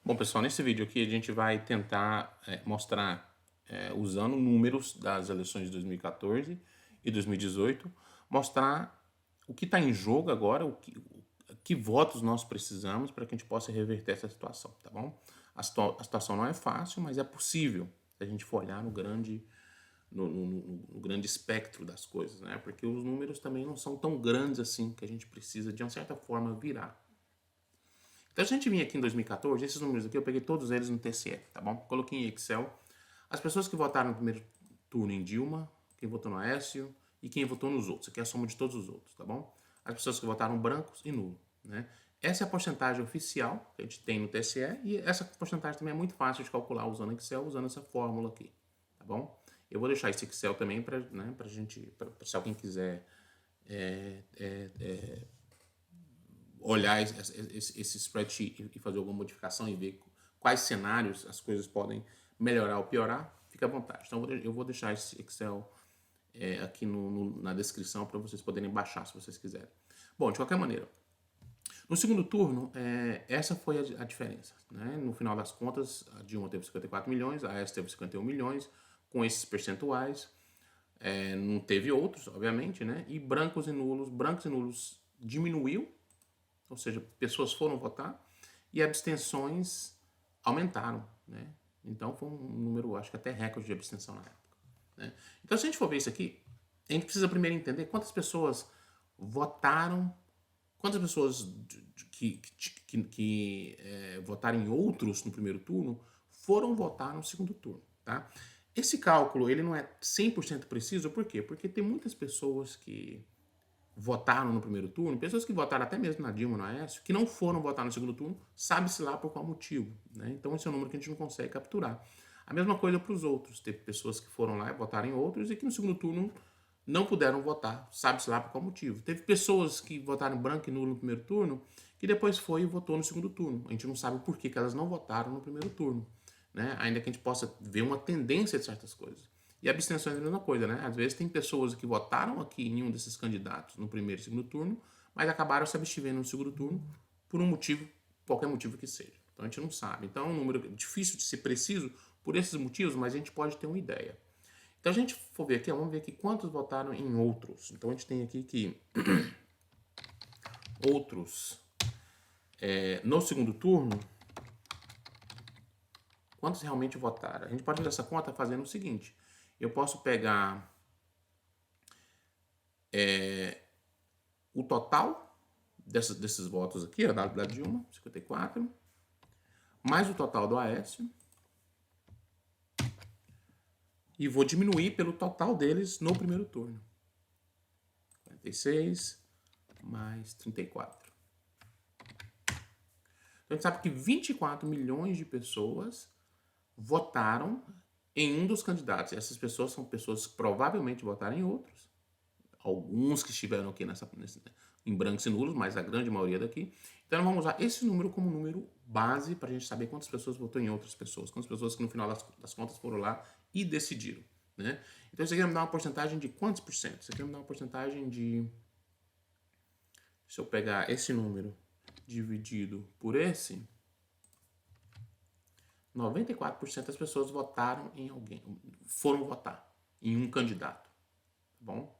Bom, pessoal, nesse vídeo aqui a gente vai tentar mostrar, usando números das eleições de 2014 e 2018, mostrar o que está em jogo agora, que votos nós precisamos para que a gente possa reverter essa situação, tá bom? A situação não é fácil, mas é possível se a gente for olhar no grande espectro das coisas, né? Porque os números também não são tão grandes assim que a gente precisa, de uma certa forma, virar. Então, se a gente vir aqui em 2014, esses números aqui eu peguei todos eles no TSE, tá bom? Coloquei em Excel as pessoas que votaram no primeiro turno em Dilma, quem votou no Aécio e quem votou nos outros. Aqui é a soma de todos os outros, tá bom? As pessoas que votaram brancos e nulo, né? Essa é a porcentagem oficial que a gente tem no TSE e essa porcentagem também é muito fácil de calcular usando Excel, usando essa fórmula aqui, tá bom? Eu vou deixar esse Excel também para, né, se alguém quiser olhar esse spreadsheet e fazer alguma modificação e ver quais cenários as coisas podem melhorar ou piorar, fica à vontade. Então eu vou deixar esse Excel aqui na descrição para vocês poderem baixar se vocês quiserem. Bom, de qualquer maneira, no segundo turno, essa foi a diferença, né? No final das contas, a Dilma teve 54 milhões, a Aécio teve 51 milhões, com esses percentuais. Não teve outros, obviamente, né? E brancos e nulos diminuiu, ou seja, pessoas foram votar, e abstenções aumentaram, né? Então foi um número, acho que até recorde de abstenção na época, né? Então, se a gente for ver isso aqui, a gente precisa primeiro entender quantas pessoas votaram, quantas pessoas que votaram em outros no primeiro turno foram votar no segundo turno, tá? Esse cálculo, ele não é 100% preciso, por quê? Porque tem muitas pessoas que votaram no primeiro turno, pessoas que votaram até mesmo na Dilma, no Aécio, que não foram votar no segundo turno, sabe-se lá por qual motivo, né? Então esse é um número que a gente não consegue capturar. A mesma coisa para os outros, teve pessoas que foram lá e votaram em outros e que no segundo turno não puderam votar, sabe-se lá por qual motivo. Teve pessoas que votaram branco e nulo no primeiro turno, que depois foi e votou no segundo turno. A gente não sabe por que elas não votaram no primeiro turno, né? Ainda que a gente possa ver uma tendência de certas coisas. E abstenções é a mesma coisa, né? Às vezes tem pessoas que votaram aqui em um desses candidatos no primeiro e segundo turno, mas acabaram se abstivendo no segundo turno por um motivo, qualquer motivo que seja. Então a gente não sabe. Então é um número difícil de ser preciso por esses motivos, mas a gente pode ter uma ideia. Então a gente for ver aqui, vamos ver aqui quantos votaram em outros. Então a gente tem aqui que outros no segundo turno, quantos realmente votaram? A gente pode fazer essa conta fazendo o seguinte: eu posso pegar o total desses votos aqui, ó, da Dilma, 54, mais o total do Aécio, e vou diminuir pelo total deles no primeiro turno. 46 mais 34. Então a gente sabe que 24 milhões de pessoas votaram em um dos candidatos. E essas pessoas são pessoas que provavelmente votaram em outros. Alguns que estiveram aqui em brancos e nulos, mas a grande maioria daqui. Então, nós vamos usar esse número como número base para a gente saber quantas pessoas votou em outras pessoas, quantas pessoas que no final das contas foram lá e decidiram, né? Então, isso aqui vai me dar uma porcentagem de quantos por cento? Isso aqui vai me dar uma porcentagem de... Se eu pegar esse número dividido por esse, 94% das pessoas votaram em alguém, foram votar em um candidato, tá bom?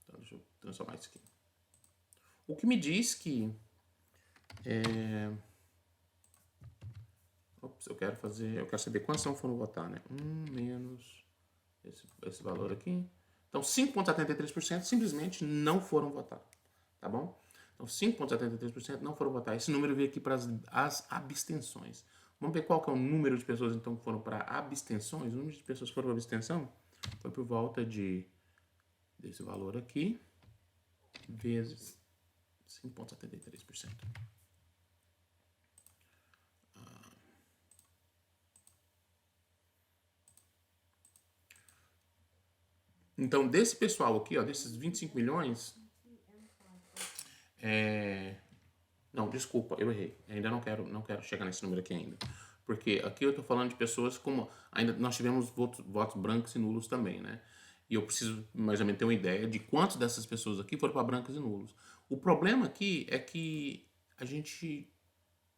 Então, deixa eu transformar isso aqui. O que me diz que ops, eu quero saber quantos não foram votar, né? Menos esse valor aqui. Então, 5,73% simplesmente não foram votar, tá bom? Então, 5,73% não foram votar. Esse número veio aqui para as abstenções. Vamos ver qual que é o número de pessoas, então, que foram para abstenções. O número de pessoas que foram para abstenção foi por volta desse valor aqui, vezes 5,73%. Então, desse pessoal aqui, ó, desses 25 milhões... Não, desculpa, eu errei. Ainda não quero chegar nesse número aqui ainda. Porque aqui eu estou falando de pessoas como... Ainda nós tivemos votos brancos e nulos também, né? E eu preciso mais ou menos ter uma ideia de quantas dessas pessoas aqui foram para brancos e nulos. O problema aqui é que a gente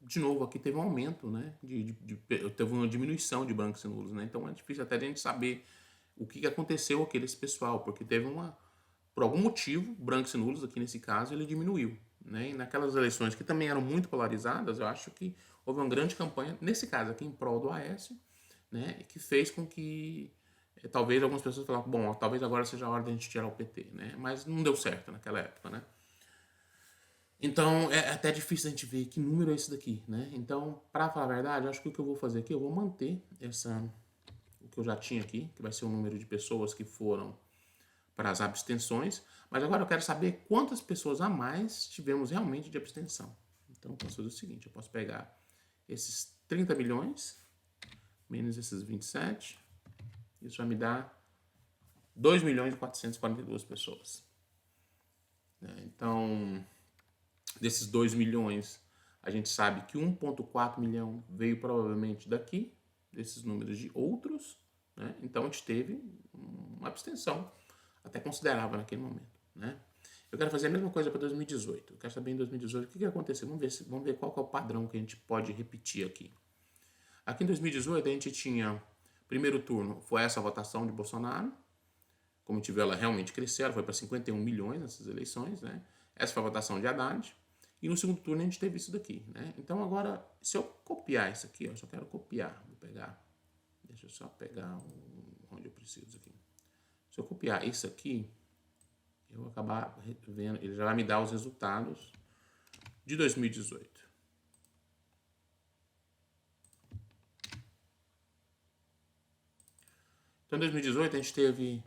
de novo, aqui teve um aumento, né? Teve uma diminuição de brancos e nulos, né? Então é difícil até a gente saber o que aconteceu com esse pessoal, porque teve por algum motivo, brancos e nulos, aqui nesse caso, ele diminuiu, né? E naquelas eleições que também eram muito polarizadas, eu acho que houve uma grande campanha, nesse caso aqui, em prol do Aécio, né? Que fez com que talvez algumas pessoas falassem, bom, talvez agora seja a hora de a gente tirar o PT, né? Mas não deu certo naquela época, né? Então, é até difícil a gente ver que número é esse daqui, né? Então, para falar a verdade, eu acho que o que eu vou fazer aqui, eu vou manter o que eu já tinha aqui, que vai ser o número de pessoas que foram para as abstenções, mas agora eu quero saber quantas pessoas a mais tivemos realmente de abstenção. Então, eu posso fazer o seguinte, eu posso pegar esses 30 milhões, menos esses 27, isso vai me dar 2 milhões e 442 pessoas. Então, desses 2 milhões, a gente sabe que 1,4 milhão veio provavelmente daqui, desses números de outros, né? Então a gente teve uma abstenção até considerável naquele momento, né? Eu quero fazer a mesma coisa para 2018. Eu quero saber em 2018 o que aconteceu. Vamos ver qual que é o padrão que a gente pode repetir aqui. Aqui em 2018 a gente tinha, primeiro turno, foi essa votação de Bolsonaro. Como a gente viu, ela realmente cresceu, ela foi para 51 milhões nessas eleições, né? Essa foi a votação de Haddad. E no segundo turno a gente teve isso daqui, né? Então agora, se eu copiar isso aqui, eu só quero copiar, vou pegar, deixa eu só pegar onde eu preciso aqui. Se eu copiar isso aqui, eu vou acabar vendo, ele já vai me dar os resultados de 2018. Então em 2018 a gente teve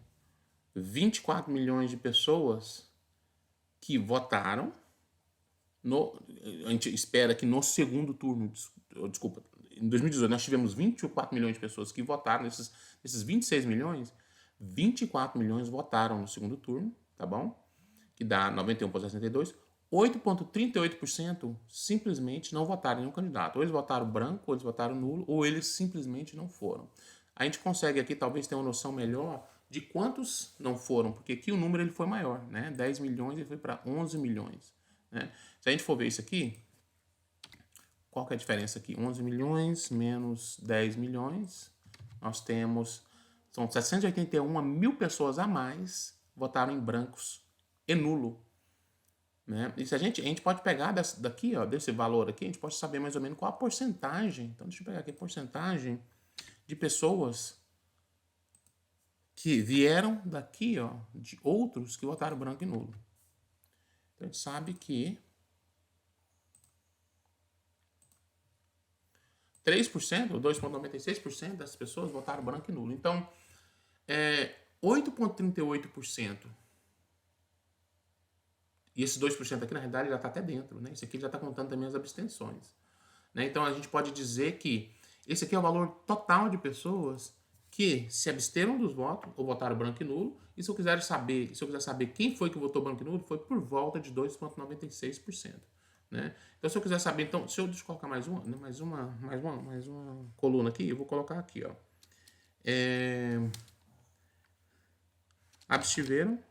24 milhões de pessoas que votaram. A gente espera que no segundo turno, desculpa, em 2018 nós tivemos 24 milhões de pessoas que votaram, nesses 26 milhões, 24 milhões votaram no segundo turno, tá bom? Que dá 91,62%. 8,38% simplesmente não votaram em nenhum candidato. Ou eles votaram branco, ou eles votaram nulo, ou eles simplesmente não foram. A gente consegue aqui talvez ter uma noção melhor de quantos não foram, porque aqui o número ele foi maior, né? 10 milhões ele foi para 11 milhões. Né? Se a gente for ver isso aqui, qual que é a diferença aqui? 11 milhões menos 10 milhões, nós temos, são 781 mil pessoas a mais votaram em brancos e nulo. Né? E se a gente pode pegar daqui, ó, desse valor aqui, a gente pode saber mais ou menos qual a porcentagem. Então, deixa eu pegar aqui a porcentagem de pessoas que vieram daqui, ó, de outros que votaram branco e nulo. Então, a gente sabe que 3%, ou 2,96% das pessoas votaram branco e nulo. Então, 8,38%. E esses 2% aqui, na realidade, já está até dentro. Né? Isso aqui já está contando também as abstenções. Né? Então, a gente pode dizer que esse aqui é o valor total de pessoas que se absteram dos votos, ou votaram branco e nulo. E se eu quiser saber quem foi que votou branco e nulo, foi por volta de 2,96%. Né? Então, se eu quiser saber, então, deixa eu colocar mais uma coluna aqui, eu vou colocar aqui, ó. Abstiveram,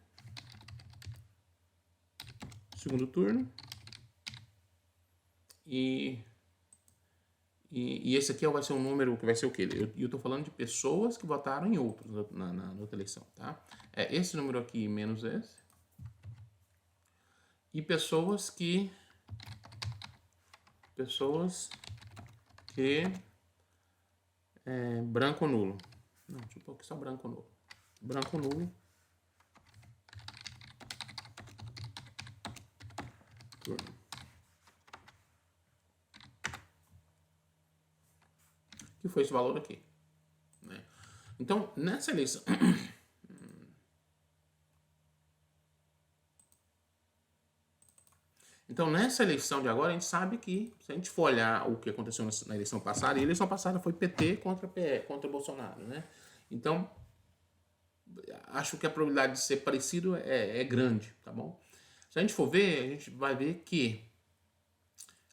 segundo turno, e esse aqui vai ser um número que vai ser o quê? Eu estou falando de pessoas que votaram em outros na outra eleição, tá? É esse número aqui menos esse. E pessoas que branco ou nulo. Não, deixa eu pôr aqui só branco ou nulo. Branco ou nulo. Turno. Que foi esse valor aqui. Né? Então, nessa eleição... Então, nessa eleição de agora, a gente sabe que, se a gente for olhar o que aconteceu na eleição passada, e a eleição passada foi PT contra Bolsonaro, né? Então, acho que a probabilidade de ser parecido é grande, tá bom? Se a gente for ver, a gente vai ver que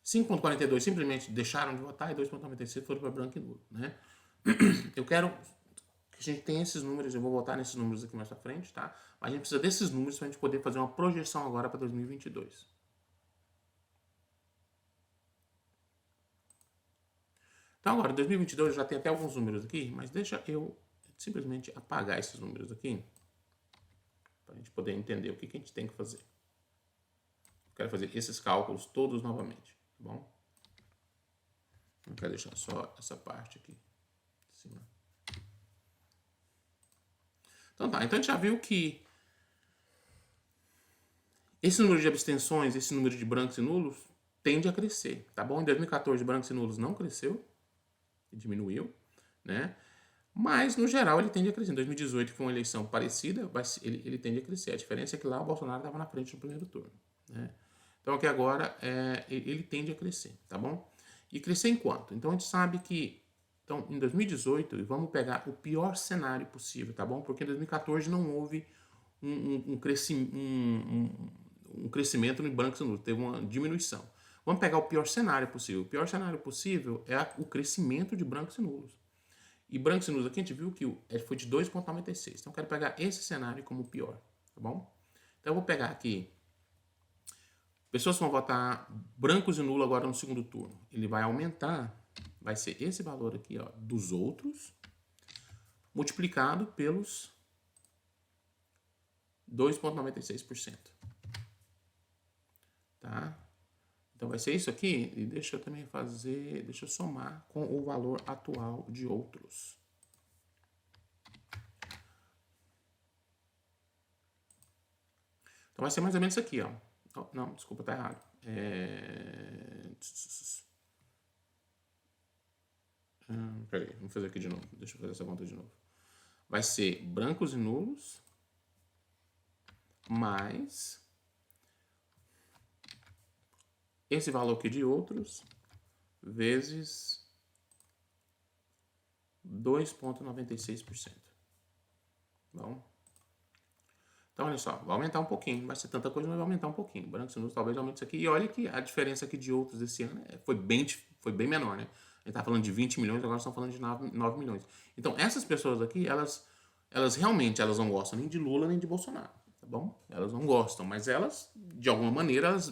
5,42 simplesmente deixaram de votar e 2,96 foram para branco e nulo, né? Eu quero que a gente tenha esses números, eu vou voltar nesses números aqui mais pra frente, tá? Mas a gente precisa desses números para a gente poder fazer uma projeção agora para 2022. Então agora, em 2022, eu já tenho até alguns números aqui, mas deixa eu simplesmente apagar esses números aqui, para a gente poder entender o que a gente tem que fazer. Eu quero fazer esses cálculos todos novamente, tá bom? Eu quero deixar só essa parte aqui de cima. Então tá, então a gente já viu que esse número de abstenções, esse número de brancos e nulos, tende a crescer, tá bom? Em 2014, brancos e nulos não cresceu, diminuiu, né? Mas, no geral, ele tende a crescer. Em 2018, que foi uma eleição parecida, ele tende a crescer. A diferença é que lá o Bolsonaro estava na frente no primeiro turno, né? Então, aqui agora, ele tende a crescer, tá bom? E crescer em quanto? Então, a gente sabe que, então, em 2018, vamos pegar o pior cenário possível, tá bom? Porque em 2014 não houve um crescimento em brancos e nulos, teve uma diminuição. Vamos pegar o pior cenário possível. O pior cenário possível é o crescimento de brancos e nulos. E brancos e nulos aqui a gente viu que foi de 2,96. Então eu quero pegar esse cenário como o pior, tá bom? Então eu vou pegar aqui pessoas que vão votar brancos e nulo agora no segundo turno. Ele vai aumentar, vai ser esse valor aqui, ó, dos outros, multiplicado pelos 2,96%. Tá? Então vai ser isso aqui, e deixa eu também fazer, deixa eu somar com o valor atual de outros. Então vai ser mais ou menos isso aqui, ó. Não, desculpa, tá errado. Peraí, vamos fazer aqui de novo. Deixa eu fazer essa conta de novo. Vai ser brancos e nulos mais esse valor aqui de outros vezes 2,96%. Bom. Então, olha só, vai aumentar um pouquinho. Não vai ser tanta coisa, mas vai aumentar um pouquinho. Brancos e nulos talvez aumente isso aqui. E olha que a diferença aqui de outros desse ano foi bem menor, né? A gente tá falando de 20 milhões, agora estão falando de 9 milhões. Então, essas pessoas aqui, elas realmente não gostam nem de Lula nem de Bolsonaro, tá bom? Elas não gostam, mas elas, de alguma maneira, elas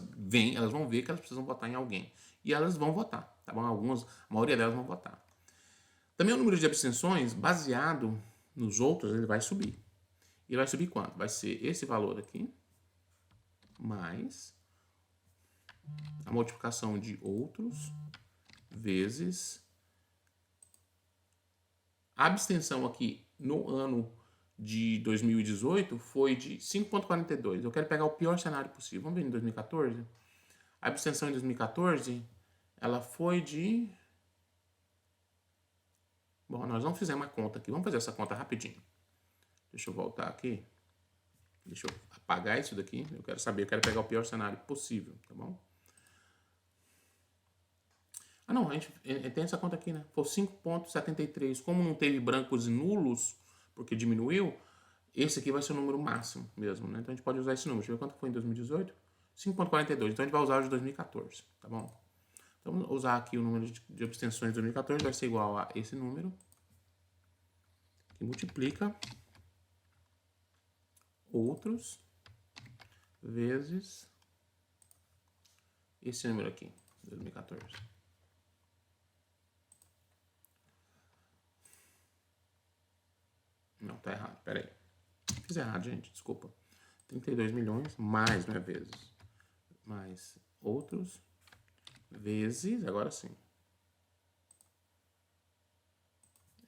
vão ver que elas precisam votar em alguém. E elas vão votar, tá bom? A maioria delas vão votar. Também o número de abstenções, baseado nos outros, ele vai subir. E vai subir quanto? Vai ser esse valor aqui, mais a multiplicação de outros, vezes a abstenção aqui no ano de 2018 foi de 5,42. Eu quero pegar o pior cenário possível. Vamos ver em 2014? A abstenção em 2014, ela foi de... Bom, nós não fizemos a conta aqui. Vamos fazer essa conta rapidinho. Deixa eu voltar aqui. Deixa eu apagar isso daqui. Eu quero pegar o pior cenário possível, tá bom? Ah, não, a gente tem essa conta aqui, né? Foi 5,73. Como não teve brancos e nulos, porque diminuiu, esse aqui vai ser o número máximo mesmo, né? Então a gente pode usar esse número. Deixa eu ver quanto foi em 2018. 5,42. Então a gente vai usar o de 2014, tá bom? Então vamos usar aqui o número de abstenções de 2014, vai ser igual a esse número, que multiplica outros vezes esse número aqui, 2014. Não, tá errado, peraí. Fiz errado, gente, desculpa. 32 milhões mais, não é vezes, mais outros vezes, agora sim,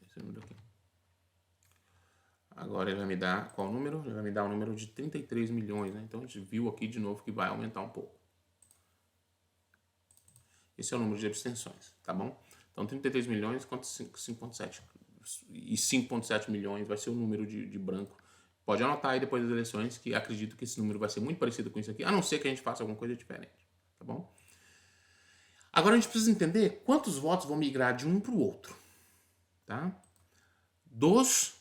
esse número aqui. Agora ele vai me dar qual número? Ele vai me dar o número de 33 milhões, né? Então a gente viu aqui de novo que vai aumentar um pouco. Esse é o número de abstenções, tá bom? Então 33 milhões contra 5,7. E 5,7 milhões vai ser o número de branco. Pode anotar aí depois das eleições, que acredito que esse número vai ser muito parecido com isso aqui, a não ser que a gente faça alguma coisa diferente, tá bom? Agora a gente precisa entender quantos votos vão migrar de um para o outro, tá? Dos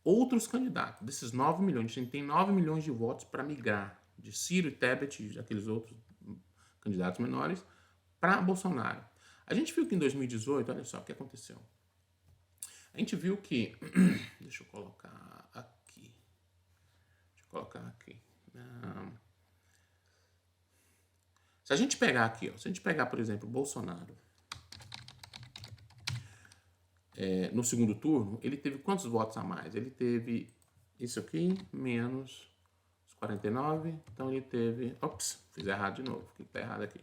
outros candidatos, desses 9 milhões, a gente tem 9 milhões de votos para migrar de Ciro e Tebet, aqueles outros candidatos menores, para Bolsonaro. A gente viu que em 2018, olha só o que aconteceu. A gente viu que... Deixa eu colocar aqui. Se a gente pegar aqui, ó, se a gente pegar, por exemplo, Bolsonaro no segundo turno, ele teve quantos votos a mais? Ele teve isso aqui, menos os 49. Então ele teve... Ops, fiz errado de novo. O que tá errado aqui?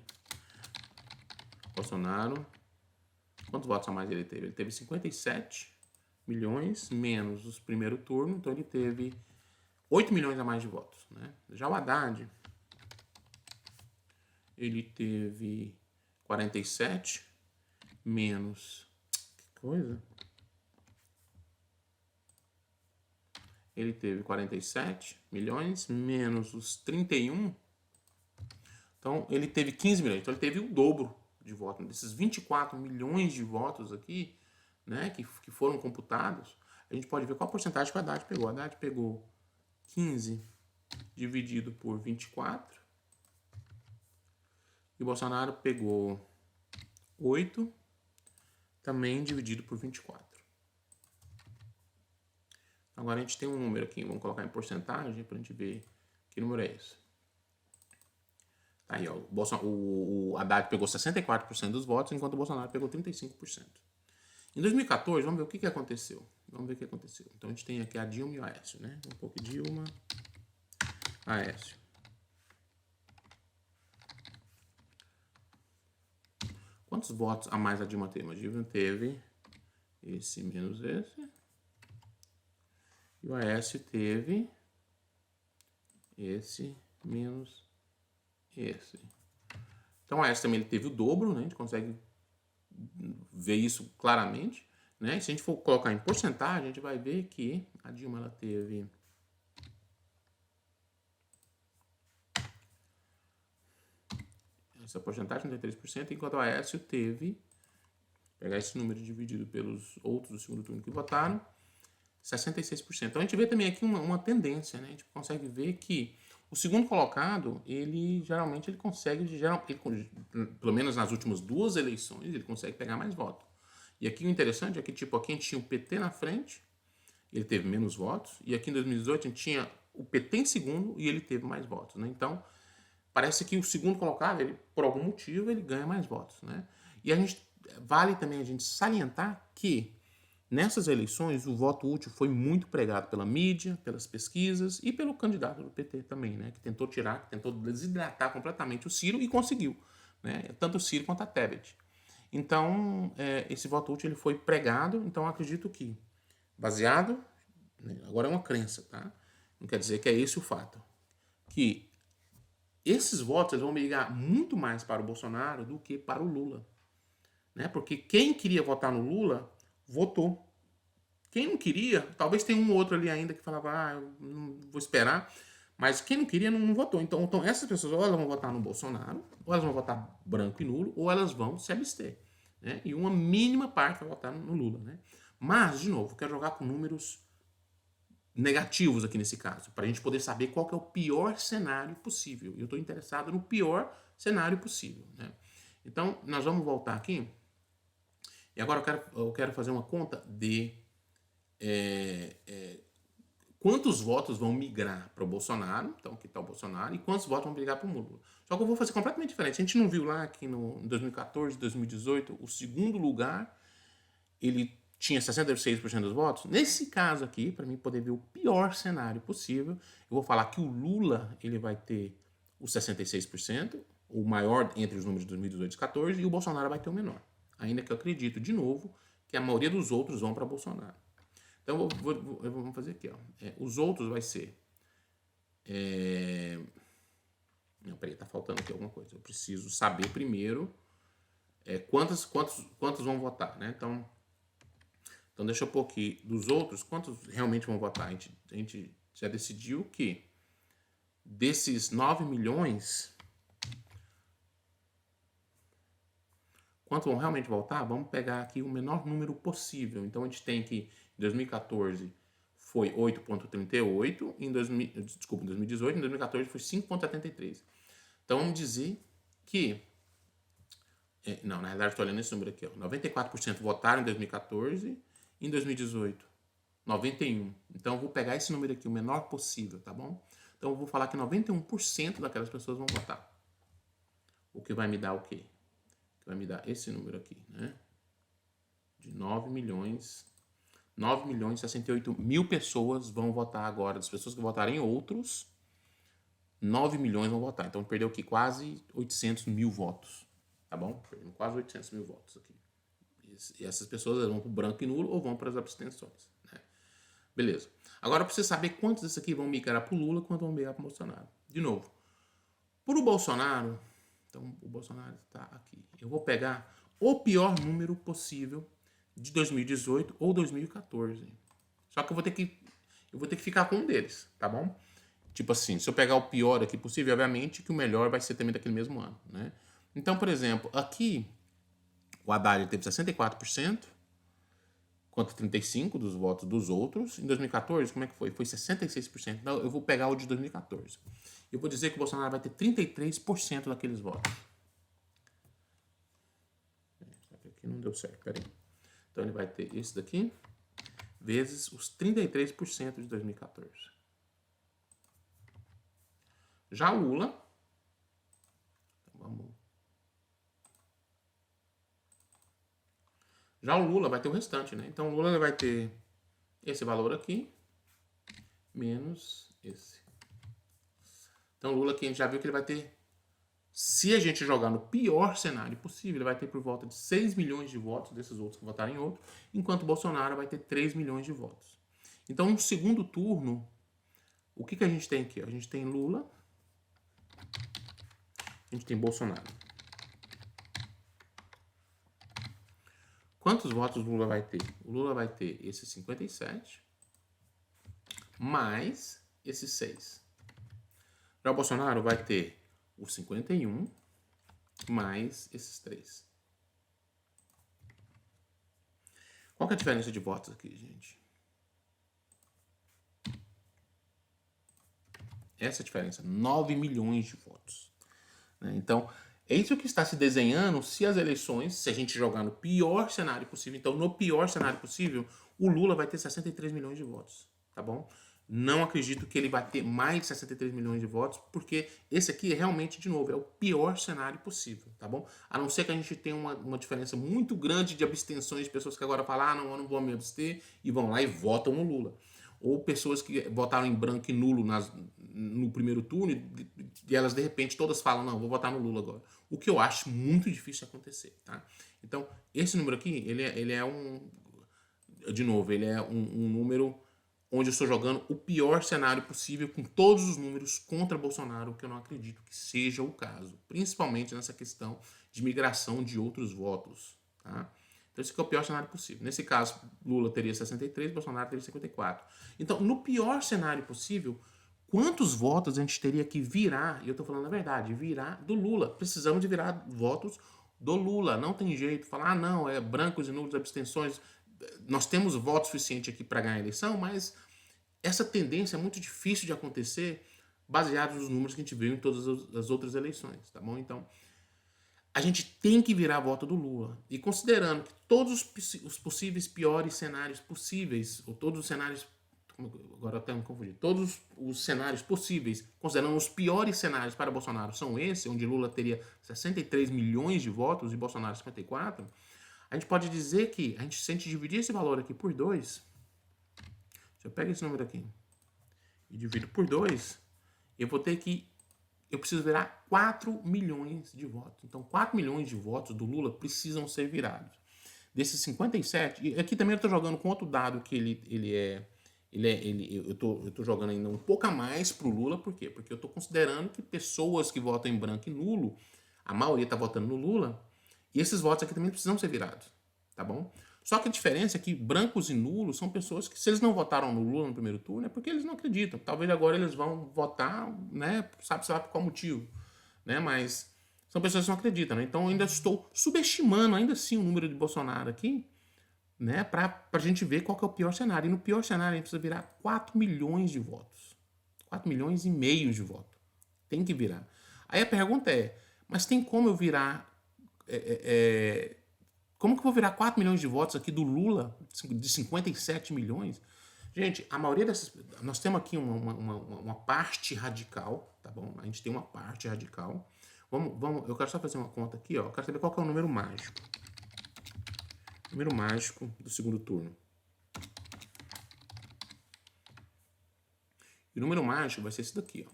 Bolsonaro. Quantos votos a mais ele teve? Ele teve 57 milhões, menos os primeiro turno. Então ele teve 8 milhões a mais de votos, né? Já o Haddad, ele teve 47 menos... Que coisa? Ele teve 47 milhões menos os 31. Então, ele teve 15 milhões. Então, ele teve o dobro de votos. Desses 24 milhões de votos aqui, né, que foram computados, a gente pode ver qual a porcentagem que o Haddad pegou. O Haddad pegou 15 dividido por 24. E o Bolsonaro pegou 8 também dividido por 24. Agora a gente tem um número aqui, vamos colocar em porcentagem para a gente ver que número é esse. Tá aí, ó, o Haddad pegou 64% dos votos, enquanto o Bolsonaro pegou 35%. Em 2014, vamos ver o que aconteceu. Vamos ver o que aconteceu. Então a gente tem aqui a Dilma e o Aécio, né? Um pouco Dilma, Aécio. Quantos votos a mais a Dilma teve? A Dilma teve esse menos esse. E o Aécio teve esse menos esse. Então o Aécio também ele teve o dobro, né? A gente consegue ver isso claramente, né? E se a gente for colocar em porcentagem, a gente vai ver que a Dilma ela teve essa porcentagem, 33%, enquanto o Aécio teve, pegar esse número dividido pelos outros do segundo turno que votaram, 66%. Então a gente vê também aqui uma tendência, né? A gente consegue ver que o segundo colocado, ele geralmente ele consegue, pelo menos nas últimas duas eleições, ele consegue pegar mais votos. E aqui o interessante é que, tipo, aqui a gente tinha o PT na frente, ele teve menos votos, e aqui em 2018 a gente tinha o PT em segundo e ele teve mais votos, né? Então, parece que o segundo colocado, ele, por algum motivo, ele ganha mais votos, né? E vale também a gente salientar que nessas eleições, o voto útil foi muito pregado pela mídia, pelas pesquisas e pelo candidato do PT também, né? Que tentou desidratar completamente o Ciro e conseguiu, né? Tanto o Ciro quanto a Tebet. Então, esse voto útil ele foi pregado, então acredito que, baseado, né, agora é uma crença, tá? Não quer dizer que é esse o fato, que esses votos eles vão brigar muito mais para o Bolsonaro do que para o Lula, né? Porque quem queria votar no Lula votou. Quem não queria, talvez tenha um ou outro ali ainda que falava, eu não vou esperar. Mas quem não queria não votou. Então essas pessoas, ou elas vão votar no Bolsonaro, ou elas vão votar branco e nulo, ou elas vão se abster. Né? E uma mínima parte vai votar no Lula. Né? Mas, de novo, eu quero jogar com números negativos aqui nesse caso, para a gente poder saber qual que é o pior cenário possível. E eu estou interessado no pior cenário possível. Né? Então, nós vamos voltar aqui. E agora eu quero fazer uma conta de quantos votos vão migrar para o Bolsonaro, então que está o Bolsonaro, e quantos votos vão migrar para o Lula. Só que eu vou fazer completamente diferente. A gente não viu lá que em 2014, 2018, o segundo lugar, ele tinha 66% dos votos? Nesse caso aqui, para mim poder ver o pior cenário possível, eu vou falar que o Lula ele vai ter os 66%, o maior entre os números de 2018 e 2014, e o Bolsonaro vai ter o menor. Ainda que eu acredito, de novo, que a maioria dos outros vão para Bolsonaro. Então, vamos fazer aqui. Ó. Os outros vai ser... Não, peraí, tá faltando aqui alguma coisa. Eu preciso saber primeiro quantos vão votar, né? Então, deixa eu pôr aqui dos outros, quantos realmente vão votar. A gente já decidiu que desses 9 milhões, quantos vão realmente votar? Vamos pegar aqui o menor número possível. Então, a gente tem que, em 2014, foi 8,38, em 2018, em 2014 foi 5,73. Então, vamos dizer que... Não, na realidade, estou olhando esse número aqui. Ó, 94% votaram em 2014, em 2018, 91%. Então, eu vou pegar esse número aqui, o menor possível, tá bom? Então, eu vou falar que 91% daquelas pessoas vão votar. O que vai me dar o quê? Que vai me dar esse número aqui, né? De 9 milhões e 68 mil pessoas vão votar agora. Das pessoas que votarem em outros, 9 milhões vão votar. Então perdeu aqui quase 800 mil votos. Tá bom? Perdemos quase 800 mil votos aqui. E essas pessoas vão para o branco e nulo ou vão para as abstenções. Né? Beleza. Agora, para você saber quantos desses aqui vão migrar para o Lula, quantos vão migrar para o Bolsonaro. De novo, para o Bolsonaro, então o Bolsonaro está aqui. Eu vou pegar o pior número possível de 2018 ou 2014. Só que eu vou ter que ficar com um deles, tá bom? Tipo assim, se eu pegar o pior aqui possível, obviamente que o melhor vai ser também daquele mesmo ano, né? Então, por exemplo, aqui o Haddad teve 64% contra 35% dos votos dos outros. Em 2014, como é que foi? Foi 66%. Então, eu vou pegar o de 2014. Eu vou dizer que o Bolsonaro vai ter 33% daqueles votos. Aqui não deu certo, peraí. Então, ele vai ter esse daqui vezes os 33% de 2014. Já o Lula, então vamos. Já o Lula vai ter o restante, né? Então o Lula vai ter esse valor aqui menos esse. Então o Lula aqui a gente já viu que ele vai ter, se a gente jogar no pior cenário possível, ele vai ter por volta de 6 milhões de votos desses outros que votaram em outro, enquanto o Bolsonaro vai ter 3 milhões de votos. Então no segundo turno, o que a gente tem aqui? A gente tem Lula, a gente tem Bolsonaro. Quantos votos o Lula vai ter? O Lula vai ter esses 57 mais esses 6. Já o Bolsonaro vai ter os 51 mais esses 3. Qual que é a diferença de votos aqui, gente? Essa é a diferença, 9 milhões de votos. Então, é isso que está se desenhando se as eleições, se a gente jogar no pior cenário possível. Então, no pior cenário possível, o Lula vai ter 63 milhões de votos, tá bom? Não acredito que ele vai ter mais de 63 milhões de votos, porque esse aqui é realmente, de novo, é o pior cenário possível, tá bom? A não ser que a gente tenha uma diferença muito grande de abstenções de pessoas que agora falam, não, eu não vou me abster, e vão lá e votam no Lula. Ou pessoas que votaram em branco e nulo no primeiro turno e elas, de repente, todas falam, não, vou votar no Lula agora. O que eu acho muito difícil de acontecer, tá? Então, esse número aqui, ele é um... De novo, ele é um número onde eu estou jogando o pior cenário possível com todos os números contra Bolsonaro, que eu não acredito que seja o caso. Principalmente nessa questão de migração de outros votos, tá? Então, esse aqui é o pior cenário possível. Nesse caso, Lula teria 63, Bolsonaro teria 54. Então, no pior cenário possível, quantos votos a gente teria que virar, e eu estou falando a verdade, virar do Lula. Precisamos de virar votos do Lula. Não tem jeito. Falar, não, é brancos e nulos, abstenções. Nós temos voto suficiente aqui para ganhar a eleição, mas essa tendência é muito difícil de acontecer baseado nos números que a gente viu em todas as outras eleições, tá bom? Então, a gente tem que virar a voto do Lula. E considerando que todos os possíveis piores cenários possíveis, ou todos os cenários, agora até me confundi, todos os cenários possíveis, considerando os piores cenários para Bolsonaro, são esses, onde Lula teria 63 milhões de votos e Bolsonaro 54, a gente pode dizer que, se a gente dividir esse valor aqui por 2, se eu pego esse número aqui e divido por 2, eu vou ter que eu preciso virar 4 milhões de votos. Então, 4 milhões de votos do Lula precisam ser virados. Desses 57, e aqui também eu estou jogando com outro dado que eu estou jogando ainda um pouco a mais para o Lula, por quê? Porque eu estou considerando que pessoas que votam em branco e nulo, a maioria está votando no Lula, e esses votos aqui também precisam ser virados, tá bom? Só que a diferença é que brancos e nulos são pessoas que, se eles não votaram no Lula no primeiro turno, é porque eles não acreditam. Talvez agora eles vão votar, né? Sabe por qual motivo, né? Mas são pessoas que não acreditam, né? Então eu ainda estou subestimando, ainda assim, o número de Bolsonaro aqui, né? Pra gente ver qual que é o pior cenário. E no pior cenário a gente precisa virar 4 milhões de votos. 4 milhões e meio de votos. Tem que virar. Aí a pergunta é, mas tem como eu virar... Como que eu vou virar 4 milhões de votos aqui do Lula, de 57 milhões? Gente, a maioria dessas... Nós temos aqui uma parte radical, tá bom? A gente tem uma parte radical. Eu quero só fazer uma conta aqui, ó. Eu quero saber qual que é o número mágico. Número mágico do segundo turno. E o número mágico vai ser esse daqui, ó.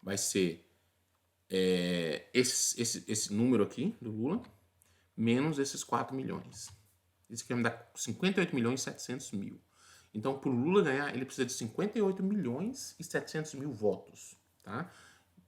Vai ser esse número aqui do Lula, menos esses 4 milhões. Esse aqui vai me dar 58 milhões e 700 mil. Então, para o Lula ganhar, ele precisa de 58 milhões e 700 mil votos, tá?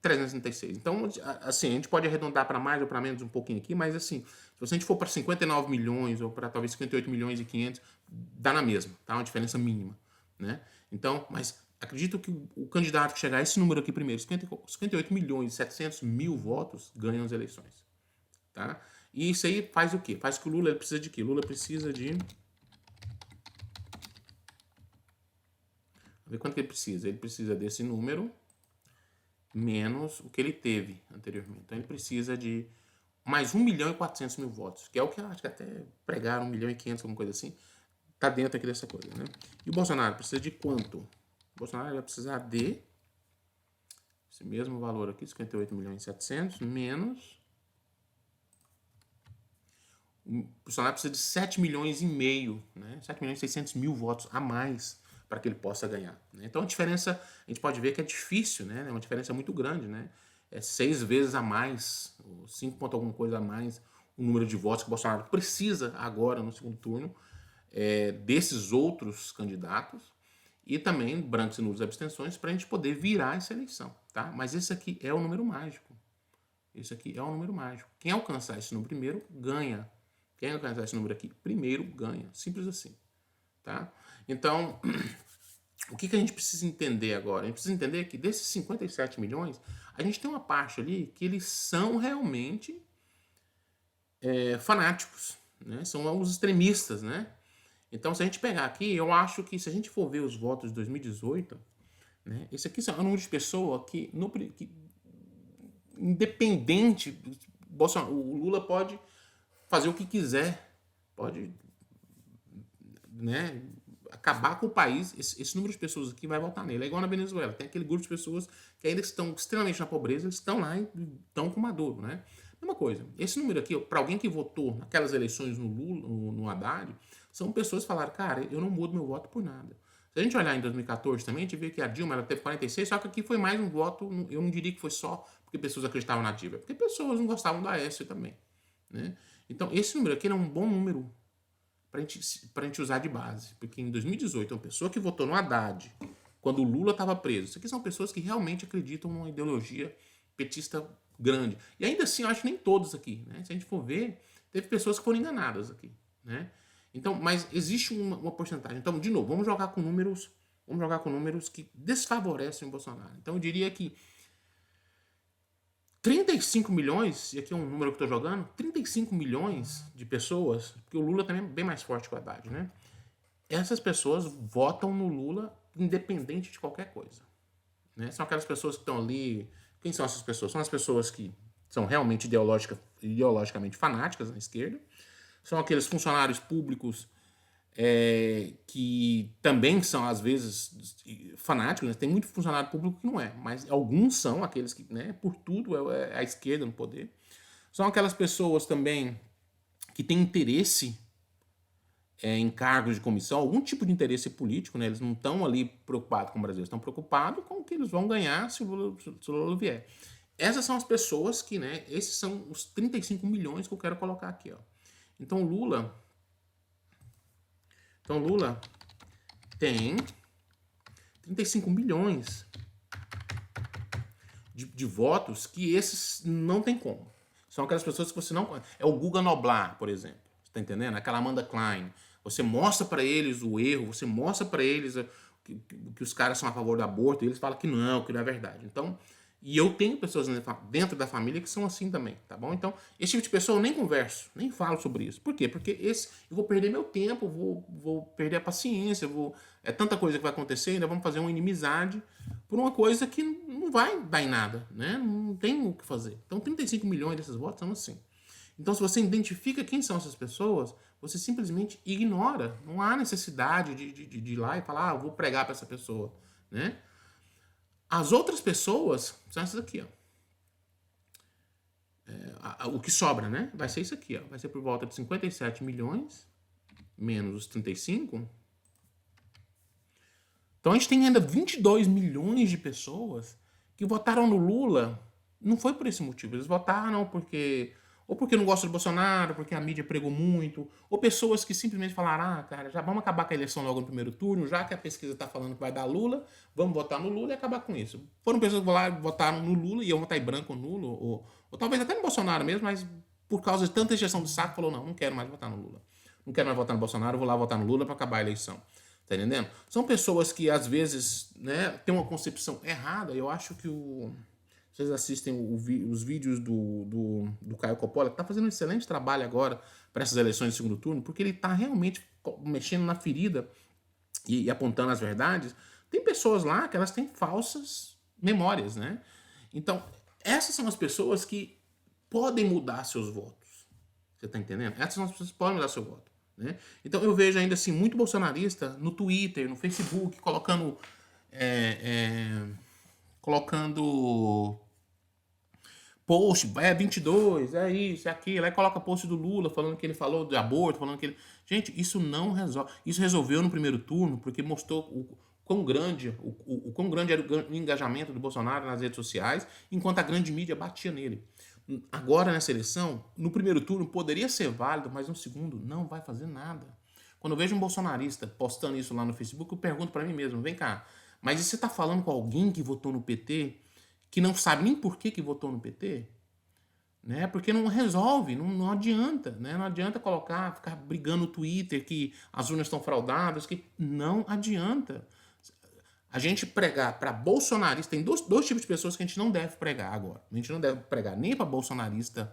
336. Então, assim, a gente pode arredondar para mais ou para menos um pouquinho aqui, mas assim, se a gente for para 59 milhões ou para talvez 58 milhões e 500, dá na mesma, tá? Uma diferença mínima, né? Então, mas acredito que o candidato que chegar a esse número aqui primeiro, 58 milhões e 700 mil votos, ganham as eleições, tá? E isso aí faz o quê? Faz que o Lula precisa de quê? Lula precisa de... Vamos ver quanto que ele precisa. Ele precisa desse número menos o que ele teve anteriormente. Então ele precisa de mais 1 milhão e 400 mil votos, que é o que eu acho que até pregaram 1 milhão e 500, alguma coisa assim. Tá dentro aqui dessa coisa, né? E o Bolsonaro precisa de quanto? O Bolsonaro vai precisar de esse mesmo valor aqui, 58 milhões e 700, menos... O Bolsonaro precisa de 7 milhões e meio, né? 7 milhões e 600 mil votos a mais para que ele possa ganhar, né? Então a diferença, a gente pode ver que é difícil, né? É uma diferença muito grande, né? É 6 vezes a mais, 5 ponto alguma coisa a mais, o número de votos que o Bolsonaro precisa agora no segundo turno desses outros candidatos e também brancos e nulos e abstenções para a gente poder virar essa eleição, tá? Mas esse aqui é o número mágico. Esse aqui é o número mágico. Quem alcançar esse número primeiro, ganha. Quem alcançar esse número aqui primeiro, ganha. Simples assim, tá? Então, o que a gente precisa entender agora? A gente precisa entender que desses 57 milhões, a gente tem uma parte ali que eles são realmente fanáticos, né? São os extremistas, né? Então, se a gente pegar aqui, eu acho que se a gente for ver os votos de 2018, né? Esse aqui é um número de pessoas que independente, o Lula pode fazer o que quiser, pode, né, acabar com o país, esse número de pessoas aqui vai votar nele. É igual na Venezuela, tem aquele grupo de pessoas que ainda estão extremamente na pobreza, eles estão lá e estão com Maduro, né? Mesma coisa, esse número aqui, para alguém que votou naquelas eleições no Lula, no Haddad, são pessoas que falaram, cara, eu não mudo meu voto por nada. Se a gente olhar em 2014 também, a gente vê que a Dilma ela teve 46, só que aqui foi mais um voto, eu não diria que foi só porque pessoas acreditavam na Dilma, porque pessoas não gostavam da Aécio também, né? Então, esse número aqui é um bom número para a gente usar de base, porque em 2018, uma pessoa que votou no Haddad, quando o Lula estava preso, isso aqui são pessoas que realmente acreditam numa ideologia petista grande. E ainda assim, eu acho que nem todos aqui, né? Se a gente for ver, teve pessoas que foram enganadas aqui, né? Então, mas existe uma porcentagem. Então, de novo, vamos jogar com números que desfavorecem o Bolsonaro. Então, eu diria que 35 milhões, e aqui é um número que eu estou jogando, 35 milhões de pessoas, porque o Lula também é bem mais forte que o Haddad, né? Essas pessoas votam no Lula independente de qualquer coisa, né? São aquelas pessoas que estão ali... Quem são essas pessoas? São as pessoas que são realmente ideologicamente fanáticas na esquerda, são aqueles funcionários públicos que também são, às vezes, fanáticos, né? Tem muito funcionário público que não é, mas alguns são aqueles que, né, por tudo, é a esquerda no poder. São aquelas pessoas também que têm interesse em cargos de comissão, algum tipo de interesse político, né? Eles não estão ali preocupados com o Brasil, estão preocupados com o que eles vão ganhar se o Lula vier. Essas são as pessoas que, né, esses são os 35 milhões que eu quero colocar aqui, ó. Então, Lula tem 35 milhões de votos que esses não tem como. São aquelas pessoas que você não... É o Guga Noblar, por exemplo. Você tá entendendo? Aquela Amanda Klein. Você mostra para eles o erro, você mostra para eles que os caras são a favor do aborto e eles falam que não é verdade. Então... E eu tenho pessoas dentro da família que são assim também, tá bom? Então, esse tipo de pessoa eu nem converso, nem falo sobre isso. Por quê? Porque eu vou perder meu tempo, vou perder a paciência, é tanta coisa que vai acontecer, ainda vamos fazer uma inimizade por uma coisa que não vai dar em nada, né? Não tem o que fazer. Então, 35 milhões desses votos são assim. Então, se você identifica quem são essas pessoas, você simplesmente ignora. Não há necessidade de ir lá e falar, eu vou pregar para essa pessoa, né? As outras pessoas são essas aqui, ó. O que sobra, né? Vai ser isso aqui, ó. Vai ser por volta de 57 milhões, menos os 35. Então a gente tem ainda 22 milhões de pessoas que votaram no Lula. Não foi por esse motivo. Eles votaram porque... Ou porque não gostam do Bolsonaro, porque a mídia pregou muito, ou pessoas que simplesmente falaram, ah, cara, já vamos acabar com a eleição logo no primeiro turno, já que a pesquisa está falando que vai dar Lula, vamos votar no Lula e acabar com isso. Foram pessoas que votaram no Lula, e iam votar em branco ou nulo, ou talvez até no Bolsonaro mesmo, mas por causa de tanta injeção de saco, falou, não quero mais votar no Lula. Não quero mais votar no Bolsonaro, vou lá votar no Lula para acabar a eleição. Tá entendendo? São pessoas que, às vezes, né, têm uma concepção errada. Eu acho que vocês assistem os vídeos do Caio Coppola, que está fazendo um excelente trabalho agora para essas eleições de segundo turno, porque ele está realmente mexendo na ferida e apontando as verdades. Tem pessoas lá que elas têm falsas memórias, né? Então, essas são as pessoas que podem mudar seus votos. Você está entendendo? Essas são as pessoas que podem mudar seu voto. Né? Então eu vejo ainda assim muito bolsonarista no Twitter, no Facebook, colocando post, 22, é isso, é aquilo, aí coloca post do Lula falando que ele falou de aborto, falando que ele... Gente, isso não resolve. Isso resolveu no primeiro turno porque mostrou o quão grande era o engajamento do Bolsonaro nas redes sociais, enquanto a grande mídia batia nele. Agora, nessa eleição, no primeiro turno poderia ser válido, mas no segundo não vai fazer nada. Quando eu vejo um bolsonarista postando isso lá no Facebook, eu pergunto para mim mesmo, vem cá, mas e você tá falando com alguém que votou no PT, que não sabe nem por que votou no PT? Né? Porque não resolve, não adianta. Né? Não adianta ficar brigando no Twitter que as urnas estão fraudadas, que não adianta. A gente pregar para bolsonarista, tem dois tipos de pessoas que a gente não deve pregar agora. A gente não deve pregar nem para bolsonarista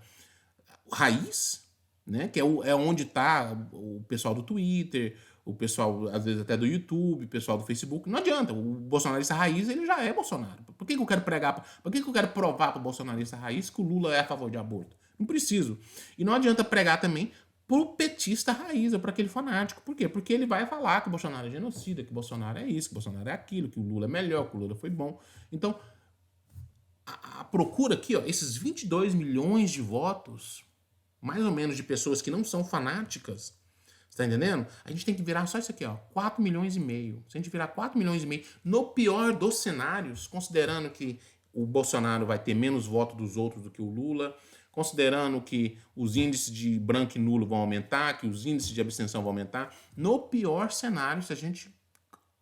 raiz, né? Que é onde está o pessoal do Twitter, o pessoal, às vezes, até do YouTube, o pessoal do Facebook. Não adianta. O bolsonarista raiz, ele já é Bolsonaro. Por que eu quero pregar? Por que eu quero provar para o bolsonarista raiz que o Lula é a favor de aborto? Não preciso. E não adianta pregar também pro petista raiz, ou para aquele fanático. Por quê? Porque ele vai falar que o Bolsonaro é genocida, que o Bolsonaro é isso, que o Bolsonaro é aquilo, que o Lula é melhor, que o Lula foi bom. Então, a procura aqui, ó, esses 22 milhões de votos, mais ou menos de pessoas que não são fanáticas, você tá entendendo? A gente tem que virar só isso aqui, ó, 4 milhões e meio. Se a gente virar 4 milhões e meio, no pior dos cenários, considerando que o Bolsonaro vai ter menos votos dos outros do que o Lula, considerando que os índices de branco e nulo vão aumentar, que os índices de abstenção vão aumentar, no pior cenário, se a gente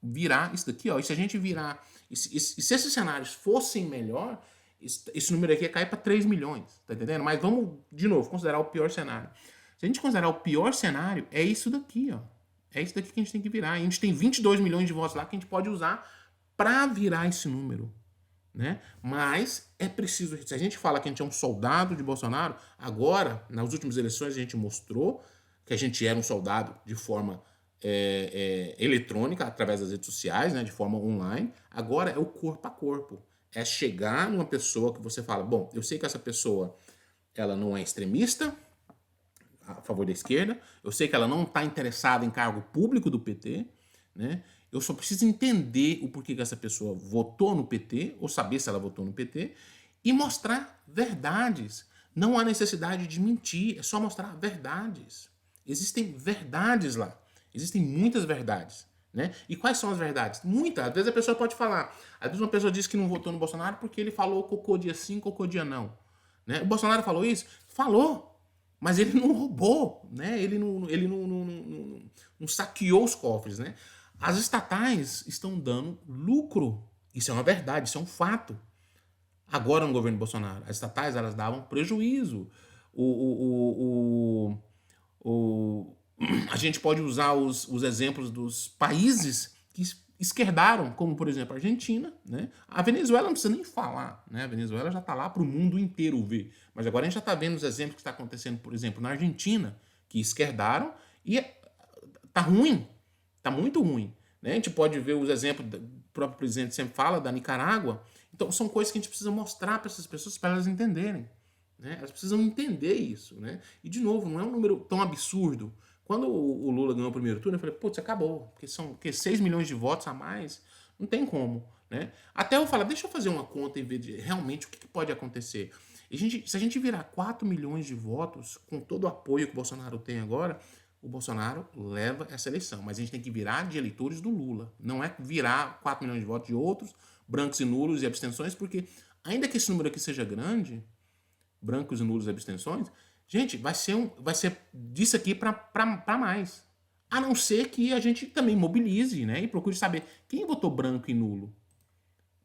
virar isso daqui, ó, e se a gente virar, e se esses cenários fossem melhor, esse número aqui ia cair para 3 milhões, tá entendendo? Mas vamos, de novo, considerar o pior cenário. Se a gente considerar o pior cenário, é isso daqui, ó. É isso daqui que a gente tem que virar. E a gente tem 22 milhões de votos lá que a gente pode usar para virar esse número. Né? Mas é preciso, se a gente fala que a gente é um soldado de Bolsonaro, agora, nas últimas eleições, a gente mostrou que a gente era um soldado de forma eletrônica, através das redes sociais, né, de forma online. Agora é o corpo a corpo. É chegar numa pessoa que você fala, bom, eu sei que essa pessoa ela não é extremista, a favor da esquerda, eu sei que ela não está interessada em cargo público do PT, né? Eu só preciso entender o porquê que essa pessoa votou no PT, ou saber se ela votou no PT, e mostrar verdades. Não há necessidade de mentir, é só mostrar verdades. Existem verdades lá. Existem muitas verdades. Né? E quais são as verdades? Muitas. Às vezes a pessoa pode falar. Às vezes uma pessoa diz que não votou no Bolsonaro porque ele falou cocô dia sim, cocô dia não. Né? O Bolsonaro falou isso? Falou. Mas ele não roubou, né? Ele não saqueou os cofres, né? As estatais estão dando lucro. Isso é uma verdade, isso é um fato. Agora no governo Bolsonaro, as estatais elas davam prejuízo. A gente pode usar os exemplos dos países que esquerdaram, como por exemplo a Argentina, né? A Venezuela não precisa nem falar, né? A Venezuela já está lá para o mundo inteiro ver. Mas agora a gente já está vendo os exemplos que está acontecendo, por exemplo, na Argentina, que esquerdaram e tá ruim, tá muito ruim. Né? A gente pode ver os exemplos, o próprio presidente sempre fala, da Nicarágua. Então são coisas que a gente precisa mostrar para essas pessoas para elas entenderem. Né? Elas precisam entender isso. Né? E de novo, não é um número tão absurdo. Quando o Lula ganhou o primeiro turno, eu falei, putz, acabou. Porque são 6 milhões de votos a mais. Não tem como. Né? Até eu falar, deixa eu fazer uma conta e ver realmente o que pode acontecer. Se a gente virar 4 milhões de votos, com todo o apoio que o Bolsonaro tem agora, o Bolsonaro leva essa eleição. Mas a gente tem que virar de eleitores do Lula. Não é virar 4 milhões de votos de outros, brancos e nulos e abstenções, porque ainda que esse número aqui seja grande, brancos e nulos e abstenções, gente, vai ser disso aqui para mais. A não ser que a gente também mobilize, né, e procure saber quem votou branco e nulo.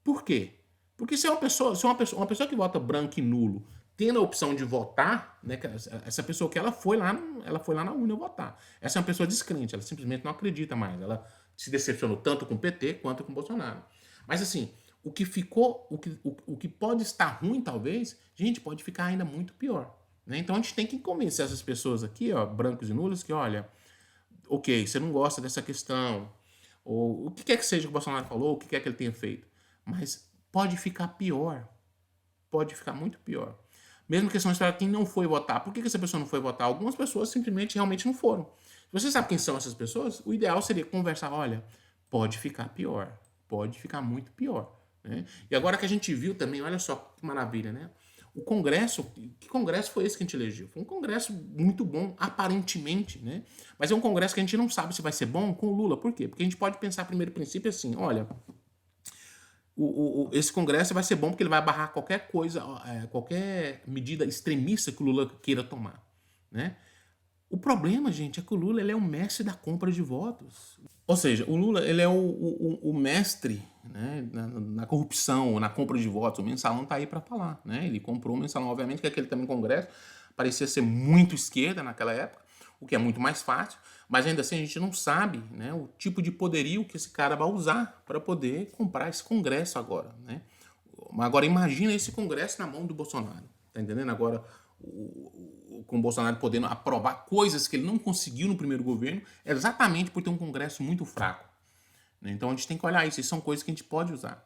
Por quê? Porque se uma pessoa que vota branco e nulo, tendo a opção de votar, né, essa pessoa que ela foi lá na urna votar. Essa é uma pessoa descrente, ela simplesmente não acredita mais. Ela se decepcionou tanto com o PT quanto com o Bolsonaro. Mas assim, o que pode estar ruim, talvez, gente, pode ficar ainda muito pior. Né? Então a gente tem que convencer essas pessoas aqui, ó, brancos e nulos, que olha, ok, você não gosta dessa questão, ou o que quer que seja que o Bolsonaro falou, o que quer que ele tenha feito, mas pode ficar pior, pode ficar muito pior. Mesmo questões para quem não foi votar. Por que essa pessoa não foi votar? Algumas pessoas simplesmente realmente não foram. Se você sabe quem são essas pessoas, o ideal seria conversar, olha, pode ficar pior, pode ficar muito pior. Né? E agora que a gente viu também, olha só que maravilha, né? O Congresso, que Congresso foi esse que a gente elegeu? Foi um Congresso muito bom, aparentemente, né? Mas é um Congresso que a gente não sabe se vai ser bom com o Lula. Por quê? Porque a gente pode pensar, primeiro princípio, assim, olha, esse Congresso vai ser bom porque ele vai barrar qualquer coisa, qualquer medida extremista que o Lula queira tomar, né? O problema, gente, é que o Lula ele é o mestre da compra de votos. Ou seja, o Lula ele é o mestre, né, na corrupção, na compra de votos. O Mensalão tá aí para falar. Né? Ele comprou o Mensalão, obviamente, que aquele também Congresso parecia ser muito esquerda naquela época, o que é muito mais fácil, mas ainda assim a gente não sabe, né, o tipo de poderio que esse cara vai usar para poder comprar esse Congresso agora. Né? Agora imagina esse Congresso na mão do Bolsonaro. Tá entendendo? Agora com o Bolsonaro podendo aprovar coisas que ele não conseguiu no primeiro governo, exatamente por ter um Congresso muito fraco. Né? Então a gente tem que olhar isso, isso são coisas que a gente pode usar.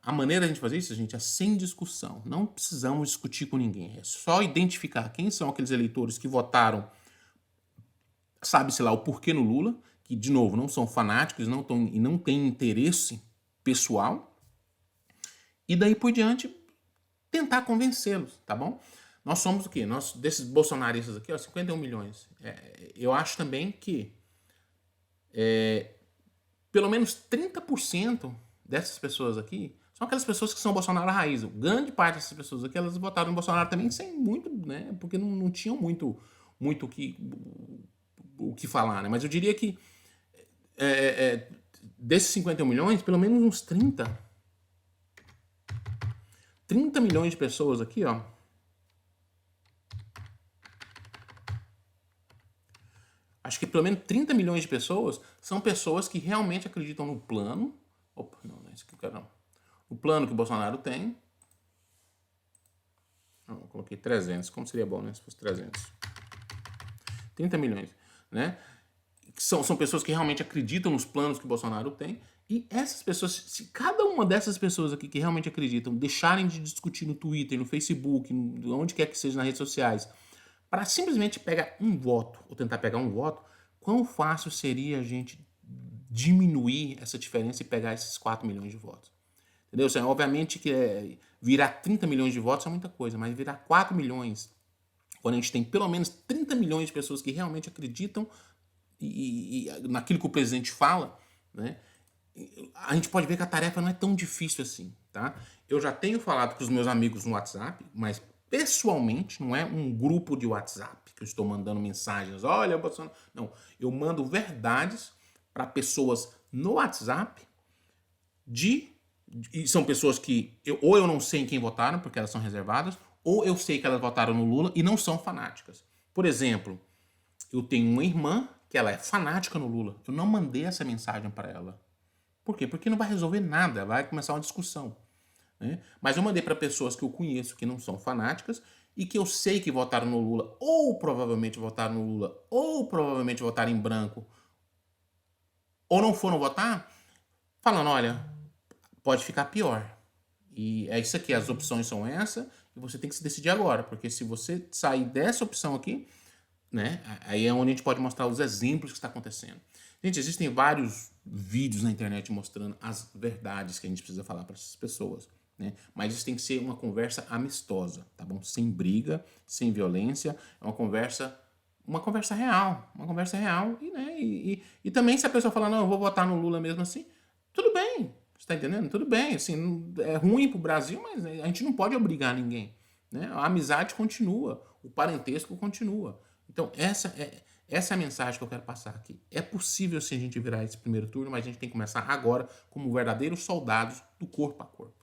A maneira da gente fazer isso, gente, é sem discussão. Não precisamos discutir com ninguém. É só identificar quem são aqueles eleitores que votaram, sabe-se lá, o porquê no Lula, que, de novo, não são fanáticos e não têm interesse pessoal. E daí por diante, tentar convencê-los, tá bom? Nós somos o quê? Nós, desses bolsonaristas aqui, ó, 51 milhões. Eu acho também que pelo menos 30% dessas pessoas aqui são aquelas pessoas que são Bolsonaro raiz. Grande parte dessas pessoas aqui, elas votaram no Bolsonaro também sem muito, né? Porque não tinham muito o que falar, né? Mas eu diria que desses 51 milhões, pelo menos uns 30 milhões de pessoas aqui, ó, acho que pelo menos 30 milhões de pessoas são pessoas que realmente acreditam no plano. Opa, não é isso que eu quero, não. O plano que o Bolsonaro tem. Não, eu coloquei 300, como seria bom, né? Se fosse 300. 30 milhões, né? São pessoas que realmente acreditam nos planos que o Bolsonaro tem. E essas pessoas, se cada uma dessas pessoas aqui que realmente acreditam deixarem de discutir no Twitter, no Facebook, onde quer que seja nas redes sociais, para simplesmente pegar um voto, ou tentar pegar um voto, quão fácil seria a gente diminuir essa diferença e pegar esses 4 milhões de votos? Entendeu? Assim, obviamente que virar 30 milhões de votos é muita coisa, mas virar 4 milhões, quando a gente tem pelo menos 30 milhões de pessoas que realmente acreditam e naquilo que o presidente fala, né? A gente pode ver que a tarefa não é tão difícil assim, tá? Eu já tenho falado com os meus amigos no WhatsApp, mas pessoalmente, não é um grupo de WhatsApp que eu estou mandando mensagens, olha, Bolsonaro. Não, eu mando verdades para pessoas no WhatsApp e são pessoas que ou eu não sei em quem votaram, porque elas são reservadas, ou eu sei que elas votaram no Lula e não são fanáticas. Por exemplo, eu tenho uma irmã que ela é fanática no Lula. Eu não mandei essa mensagem para ela. Por quê? Porque não vai resolver nada, vai começar uma discussão. Né? Mas eu mandei para pessoas que eu conheço que não são fanáticas e que eu sei que votaram no Lula, ou provavelmente votaram no Lula, ou provavelmente votaram em branco, ou não foram votar, falando, olha, pode ficar pior. E é isso aqui, as opções são essa, e você tem que se decidir agora, porque se você sair dessa opção aqui, né, aí é onde a gente pode mostrar os exemplos que está acontecendo. Gente, existem vários vídeos na internet mostrando as verdades que a gente precisa falar para essas pessoas. né? Mas isso tem que ser uma conversa amistosa, tá bom? Sem briga, sem violência, é uma conversa real, e, né, e também se a pessoa falar, não, eu vou votar no Lula mesmo assim, tudo bem, você tá entendendo? Tudo bem, assim, é ruim pro Brasil, mas a gente não pode obrigar ninguém, né? A amizade continua, o parentesco continua. Então, essa é a mensagem que eu quero passar aqui. É possível sim a gente virar esse primeiro turno, mas a gente tem que começar agora como verdadeiros soldados do corpo a corpo.